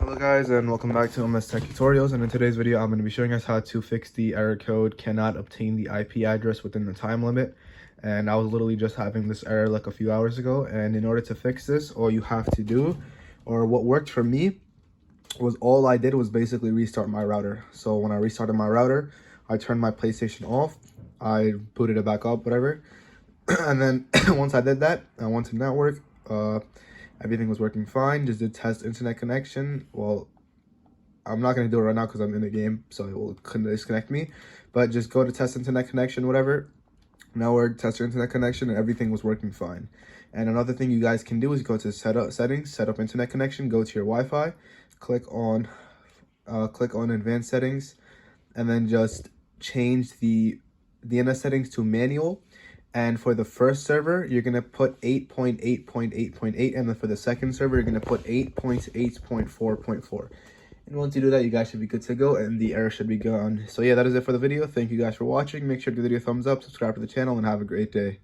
Hello guys, and welcome back to MS Tech Tutorials, and in today's video I'm going to be showing us how to fix the error code cannot obtain the IP address within the time limit. And I was literally just having this error like a few hours ago, and in order to fix this, all you have to do, or what worked for me, was all I did was basically restart my router. So when I restarted my router, I turned my PlayStation off, I booted it back up, whatever, and then once I did that, I went to network. Everything was working fine. Just did test internet connection. Well, I'm not going to do it right now because I'm in the game, so it will disconnect me. But just go to test internet connection, whatever. Network, test your internet connection, and everything was working fine. And another thing you guys can do is go to settings, set up internet connection, go to your Wi-Fi, click on advanced settings, and then just change the DNS settings to manual. And for the first server, you're going to put 8.8.8.8, and then for the second server, you're going to put 8.8.4.4. And once you do that, you guys should be good to go, and the error should be gone. So yeah, that is it for the video. Thank you guys for watching. Make sure to give the video a thumbs up, subscribe to the channel, and have a great day.